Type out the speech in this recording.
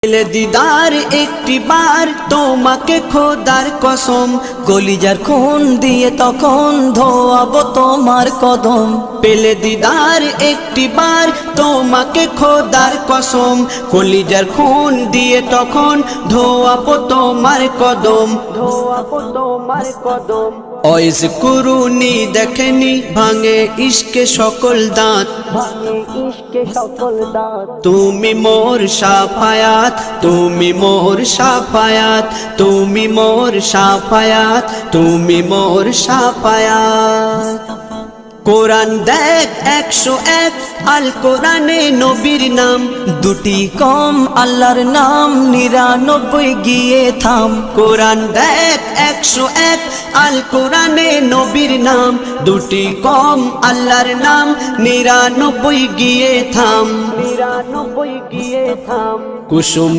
পেলে দিদার একটি বার তোমাকে খোদার কসম, কলিজার খুন দিয়ে তখন ধোয়াবো তোমার কদম। পেলে দিদার একটি বার তোমাকে খোদার কসম, কলিজার খুন দিয়ে তখন ধোয়াবো তোমার কদম, ধোয়াবো তোমার কদম। ওয়াইজ কুরুনি দেখেনি ভাঙে ইশকে সকল দাঁত, তুমি মোর শাফায়াত, তুমি মোর শাফায়াত, তুমি মোর শাফায়াত, তুমি মোর শাফায়াত। কোরআন দেখ 101 আল কোরআনে নবীর নাম, দুটি কম আল্লাহর নাম 99 গিয়ে থাম। কোরআন দেখ 101 আল কোরআনে নবীর নাম, দুটি কম আল্লাহর নাম 99 গিয়ে থাম, 99 গিয়ে থাম। কুসুম